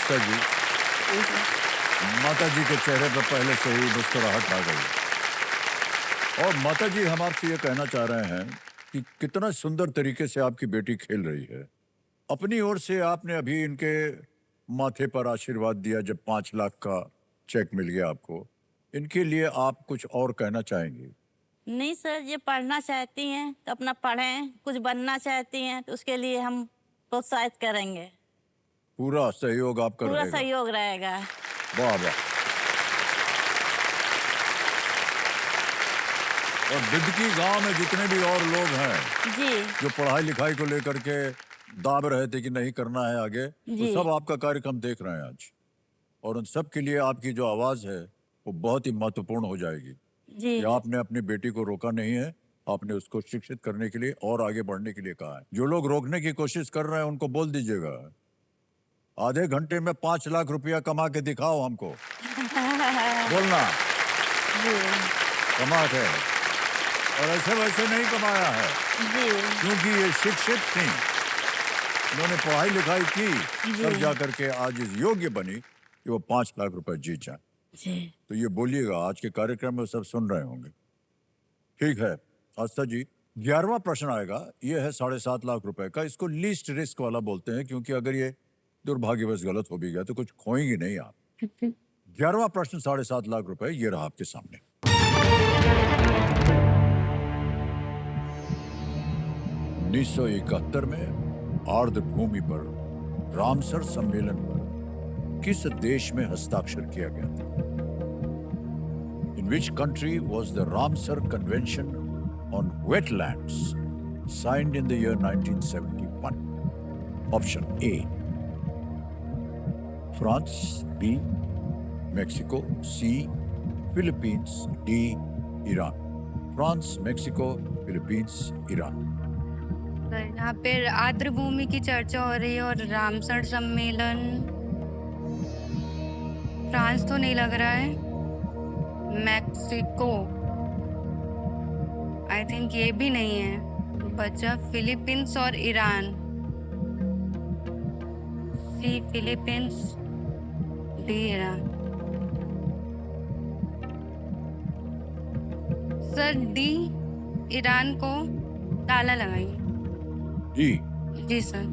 आस्था जी, माता जी के चेहरे पर पहले से ही मुस्कुराहट आ गई। और माता जी, हम आपसे ये कहना चाह रहे हैं कि कितना सुंदर तरीके से आपकी बेटी खेल रही है। अपनी ओर से आपने अभी इनके माथे पर आशीर्वाद दिया जब 5 लाख का चेक मिल गया आपको। इनके लिए आप कुछ और कहना चाहेंगे? नहीं सर, ये पढ़ना चाहती हैं तो अपना पढ़ें, कुछ बनना चाहती हैं तो उसके लिए हम प्रोत्साहित करेंगे। पूरा सहयोग आपका पूरा रहेगा। सहयोग रहेगा। वाह वाह। और बिदकी गांव में जितने भी और लोग हैं जी जो पढ़ाई लिखाई को लेकर के दाब रहे थे कि नहीं करना है आगे, वो जी सब आपका कार्यक्रम देख रहे हैं आज। और उन सब के लिए आपकी जो आवाज है वो बहुत ही महत्वपूर्ण हो जाएगी जी कि आपने अपनी बेटी को रोका नहीं है, आपने उसको शिक्षित करने के लिए और आगे बढ़ने के लिए कहा है। जो लोग रोकने की कोशिश कर रहे हैं उनको बोल दीजिएगा, आधे घंटे में 5 लाख रुपया कमा के दिखाओ हमको। बोलना जी कमा के, और ऐसे वैसे नहीं कमाया है, जी क्योंकि ये शिक्षित थी, उन्होंने पढ़ाई लिखाई की, तब जी जाकर के आज इस योग्य बनी कि वो 5 लाख रुपए जीत जाए। जी तो ये बोलिएगा, आज के कार्यक्रम में सब सुन रहे होंगे। ठीक है आस्था जी, 11वां प्रश्न आएगा। ये है 7.5 लाख रुपए का। इसको लीस्ट रिस्क वाला बोलते हैं, क्योंकि अगर ये दुर्भाग्यवश गलत हो भी गया तो कुछ खोएंगे नहीं आप। 11वां प्रश्न 7.5 लाख रुपए, ये रहा आपके सामने। 1971 में आर्द्र भूमि पर रामसर सम्मेलन पर किस देश में हस्ताक्षर किया गया था? In which country was the Ramsar Convention on Wetlands signed in the year 1971? Option A, France, B, Mexico, C, Philippines, D, Iran. France, Mexico, Philippines, Iran. यहाँ पे आर्द्र भूमि की चर्चा हो रही है और रामसर सम्मेलन, फ्रांस तो नहीं लग रहा है, मैक्सिको आई थिंक ये भी नहीं है, बचा फिलीपींस और Iran. C Philippines, D Iran. Sir D Iran को ताला लगाइए। जी जी सर।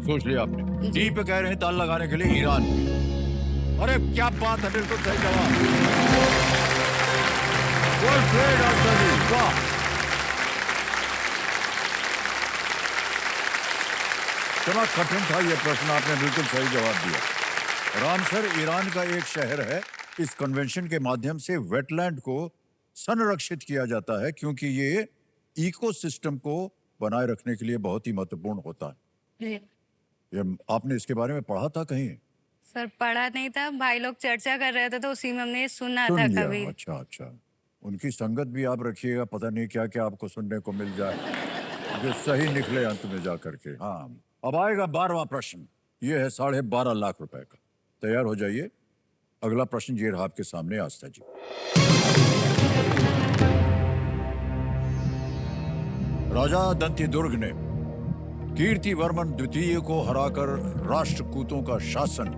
सोच लिया आपने? डी पे कह रहे हैं ताल लगाने के लिए ईरान। अरे क्या बात है, बिल्कुल सही जवाब। वेल प्लेड आस्था जी, वाह। कितना कठिन था ये प्रश्न, आपने बिल्कुल सही जवाब दिया। रामसर ईरान का एक शहर है। इस कन्वेंशन के माध्यम से वेटलैंड को संरक्षित किया जाता है, क्योंकि ये इकोसिस्टम को बनाए रखने के लिए बहुत ही महत्वपूर्ण होता है। ये आपने इसके बारे में पढ़ा था कहीं? सर पढ़ा नहीं था, भाई लोग चर्चा कर रहे थे तो उसी में हमने सुना सुन था लिया। कभी। अच्छा अच्छा, उनकी संगत भी आप रखिएगा, पता नहीं क्या क्या आपको सुनने को मिल जाए जो सही निकले अंत में जाकर के। हाँ, अब आएगा 12वां प्रश्न। ये है 12.5 लाख रुपए का। तैयार हो जाइए। अगला प्रश्न ये रहा आपके सामने आस्था जी। राजा दंतिदुर्ग ने कीर्तिवर्मन द्वितीय को हराकर राष्ट्रकूटों का शासन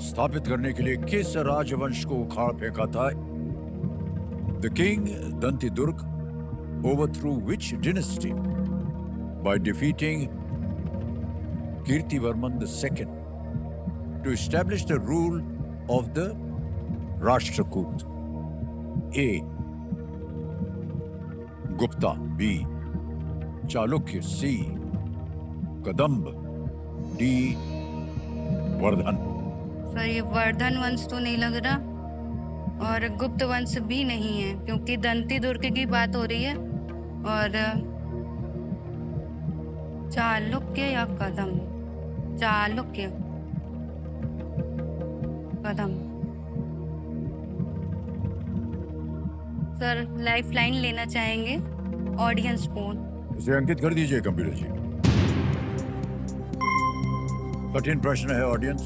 स्थापित करने के लिए किस राजवंश को उखाड़ फेंका था? The king Dantidurga overthrew which dynasty by defeating Kirtivarman II to establish the rule of the Rashtrakoot? A, Gupta, B, Chalukya, C, Kadamba, D, Vardhan. Sir ये वर्धन वंश तो नहीं लग रहा और गुप्त वंश भी नहीं है, क्योंकि दंती दुर्ग की बात हो रही है। और चालुक्य या कदम, चालुक्य, कदम। सर लाइफ लाइन लेना चाहेंगे, ऑडियंस फोन। इसे अंकित कर दीजिए कंप्यूटर जी। कठिन प्रश्न है ऑडियंस,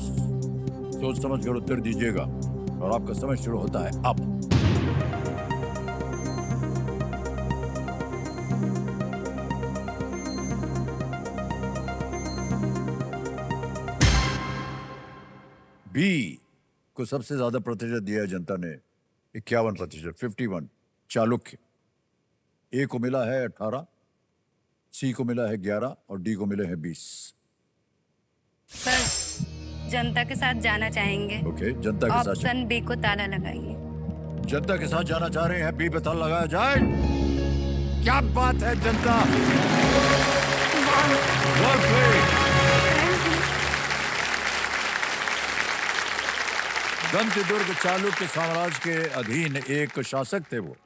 सोच समझ कर उत्तर दीजिएगा और आपका समय शुरू होता है अब। बी को सबसे ज्यादा प्रतिशत दिया है जनता ने, 51%, 51 चालुक्य। ए को मिला है 18, सी को मिला है 11 और डी को मिले हैं 20। सर जनता के साथ जाना चाहेंगे। ओके, जनता के साथ ऑप्शन बी को ताला लगाइए। जनता के साथ जाना चाह रहे हैं, बी पे ताला लगाया जाए। क्या बात है जनता, Well played. दंत दुर्ग चालुक्य साम्राज्य के अधीन एक शासक थे वो,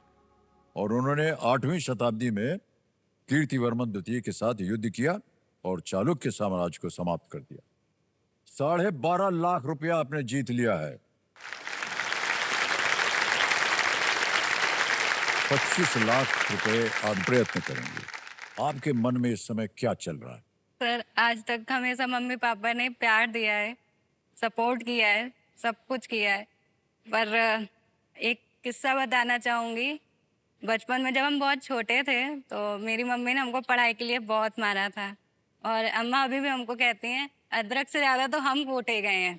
और उन्होंने 8वीं शताब्दी में कीर्तिवर्मन द्वितीय के साथ युद्ध किया और चालुक्य साम्राज्य को समाप्त कर दिया। 12.5 लाख रुपया आपने जीत लिया है। 25 लाख रुपए आप प्रयत्न करेंगे। आपके मन में इस समय क्या चल रहा है? सर आज तक हमेशा मम्मी पापा ने प्यार दिया है, सपोर्ट किया है, सब कुछ किया है। पर एक किस्सा बताना चाहूँगी। बचपन में जब हम बहुत छोटे थे तो मेरी मम्मी ने हमको पढ़ाई के लिए बहुत मारा था, और अम्मा अभी भी हमको कहती हैं अदरक से ज़्यादा तो हम कूटे गए हैं।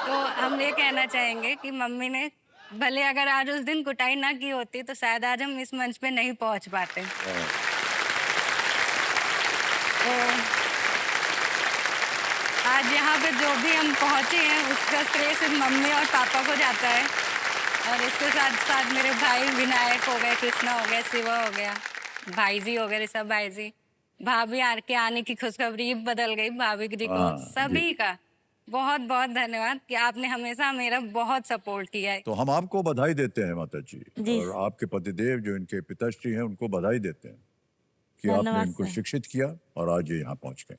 तो हम ये कहना चाहेंगे कि मम्मी ने भले अगर आज उस दिन कुटाई ना की होती तो शायद आज हम इस मंच पे नहीं पहुंच पाते। तो आज यहाँ पे जो भी हम पहुँचे हैं उसका श्रेय सिर्फ मम्मी और पापा को जाता है, और इसके साथ साथ मेरे भाई विनायक हो गए, कृष्णा हो गया, शिवा हो गया, भाई जी हो गए, ऋषभ भाई जी, भाभी के आने की खुशखबरी बदल गई, भाभी जी को, सभी का बहुत बहुत धन्यवाद कि आपने हमेशा मेरा बहुत सपोर्ट किया है। तो हम आपको बधाई देते हैं माता जी, जी। और आपके पतिदेव जो इनके पिताश्री हैं उनको बधाई देते हैं कि आपने धन्यवाद इनको सर। शिक्षित किया और आज ये यहाँ पहुंच गए।